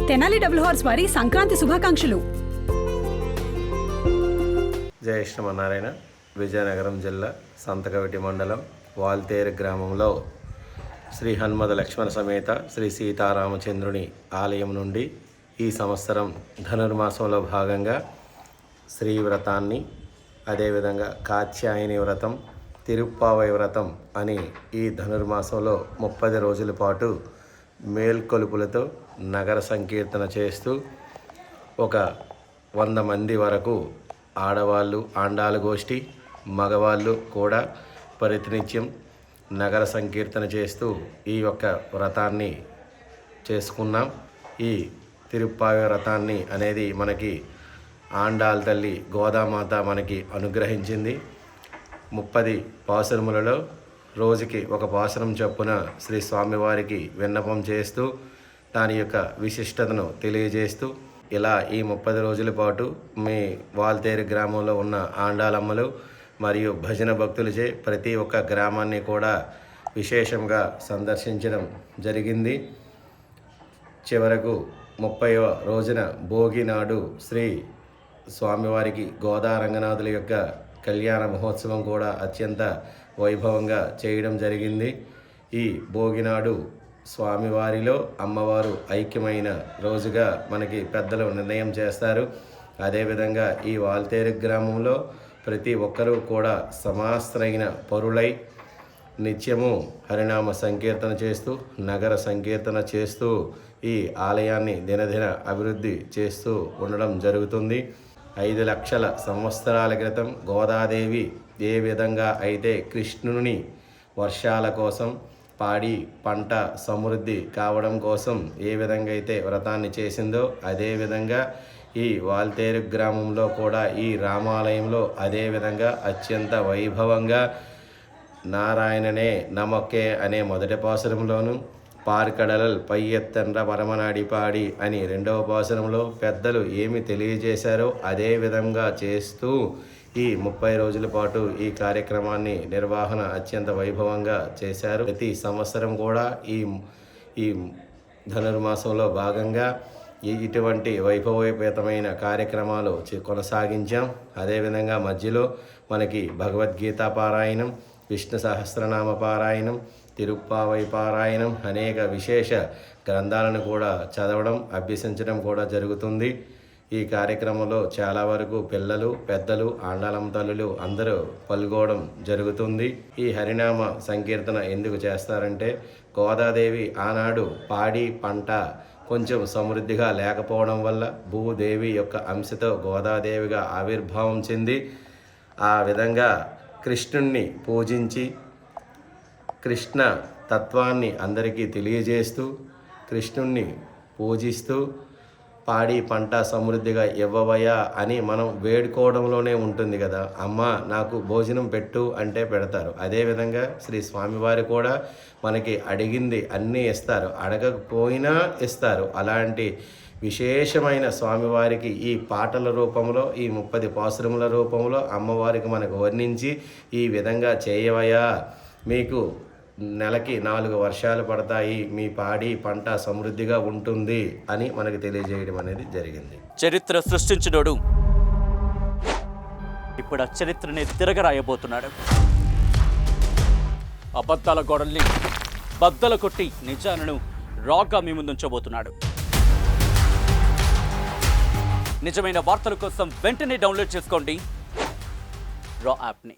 Tenali double horse వారి సంక్రాంతి శుభాకాంక్షలు. జయ శ్రీమన్నారాయణ. విజయనగరం జిల్లా సంతకవిటి మండలం వాల్తేరు గ్రామంలో శ్రీ హనుమద లక్ష్మణ సమేత శ్రీ సీతారామచంద్రుని ఆలయం నుండి ఈ సంవత్సరం ధనుర్మాసంలో భాగంగా శ్రీ వ్రతాన్ని, అదేవిధంగా కాత్యాయని వ్రతం, తిరుప్పావై వ్రతం అని ఈ ధనుర్మాసంలో 30 రోజుల పాటు మేల్కొలుపులతో నగర సంకీర్తన చేస్తూ ఒక 100 మంది వరకు ఆడవాళ్ళు ఆండాల గోష్ఠి, మగవాళ్ళు కూడా ప్రతినిత్యం నగర సంకీర్తన చేస్తూ ఈ యొక్క వ్రతాన్ని చేసుకున్నాం. ఈ తిరుప్పావై వ్రతాన్ని అనేది మనకి ఆండాల తల్లి గోదామాత మనకి అనుగ్రహించింది. 30 పాసురములలో రోజుకి ఒక పాసురం చొప్పున శ్రీ స్వామివారికి విన్నపం చేస్తూ దాని యొక్క విశిష్టతను తెలియజేస్తూ ఇలా ఈ 30 రోజుల పాటు మీ వాల్తేరు గ్రామంలో ఉన్న ఆండాలమ్మలు మరియు భజన భక్తులచే ప్రతి ఒక్క గ్రామాన్ని కూడా విశేషంగా సందర్శించడం జరిగింది. చివరకు 30వ రోజున భోగి నాడు శ్రీ స్వామివారికి గోదా రంగనాథుల యొక్క కళ్యాణ మహోత్సవం కూడా అత్యంత వైభవంగా చేయడం జరిగింది. ఈ భోగినాడు స్వామివారిలో అమ్మవారు ఐక్యమైన రోజుగా మనకి పెద్దలు నిర్ణయం చేస్తారు. అదేవిధంగా ఈ వాల్తేరు గ్రామంలో ప్రతి ఒక్కరూ కూడా సమాస్త్రైన పరులై నిత్యము హరినామ సంకీర్తన చేస్తూ నగర సంకీర్తన చేస్తూ ఈ ఆలయాన్ని దినదిన అభివృద్ధి చేస్తూ ఉండడం జరుగుతుంది. 5 లక్షల సంవత్సరాల క్రితం గోదాదేవి ఏ విధంగా అయితే కృష్ణుని వర్షాల కోసం, పాడి పంట సమృద్ధి కావడం కోసం ఏ విధంగా అయితే వ్రతాన్ని చేసిందో అదేవిధంగా ఈ వాల్తేరు గ్రామంలో కూడా ఈ రామాలయంలో అదేవిధంగా అత్యంత వైభవంగా నారాయణనే నమకే అనే మొదటి పాసురంలోను, పార్కడలల్ పయ్యెత్తండ్ర పరమనాడి పాడి అని 2వ పాసురంలో పెద్దలు ఏమి తెలియజేశారో అదే విధంగా చేస్తూ ఈ 30 రోజుల పాటు ఈ కార్యక్రమాన్ని నిర్వహణ అత్యంత వైభవంగా చేశారు. ప్రతి సంవత్సరం కూడా ఈ ధనుర్మాసంలో భాగంగా ఇటువంటి వైభవోపేతమైన కార్యక్రమాలు కొనసాగించాం. అదేవిధంగా మధ్యలో మనకి భగవద్గీత పారాయణం, విష్ణు సహస్రనామ పారాయణం, తిరుప్పావై పారాయణం, అనేక విశేష గ్రంథాలను కూడా చదవడం, అభ్యసించడం కూడా జరుగుతుంది. ఈ కార్యక్రమంలో చాలా వరకు పిల్లలు, పెద్దలు, ఆండాలమ్మ తల్లులు అందరూ పాల్గొనడం జరుగుతుంది. ఈ హరినామ సంకీర్తన ఎందుకు చేస్తారంటే గోదాదేవి ఆనాడు పాడి పంట కొంచెం సమృద్ధిగా లేకపోవడం వల్ల భూదేవి యొక్క అంశతో గోదాదేవిగా ఆవిర్భావం చెంది ఆ విధంగా కృష్ణుణ్ణి పూజించి కృష్ణ తత్వాన్ని అందరికీ తెలియజేస్తూ కృష్ణుణ్ణి పూజిస్తూ పాడి పంట సమృద్ధిగా ఇవ్వవయ్యా అని మనం వేడుకోవడంలోనే ఉంటుంది కదా. అమ్మ నాకు భోజనం పెట్టు అంటే పెడతారు. అదేవిధంగా శ్రీ స్వామివారు కూడా మనకి అడిగింది అన్నీ ఇస్తారు, అడగకపోయినా ఇస్తారు. అలాంటి విశేషమైన స్వామివారికి ఈ పాటల రూపంలో, ఈ 30 పాసురముల రూపంలో అమ్మవారికి మనకు వర్ణించి ఈ విధంగా చేయవయ్యా, మీకు నెలకి 4 వర్షాలు పడతాయి, మీ పాడి పంట సమృద్ధిగా ఉంటుంది అని మనకు తెలియజేయడం అనేది జరిగింది. చరిత్ర సృష్టించినోడు ఇప్పుడు ఆ చరిత్రని తిరగరాయబోతున్నాడు. అబద్ధాల గోడల్ని బద్దలు కొట్టి నిజాలను రాగా మీ ముందుంచబోతున్నాడు. నిజమైన వార్తల కోసం వెంటనే డౌన్లోడ్ చేసుకోండి రా యాప్ని.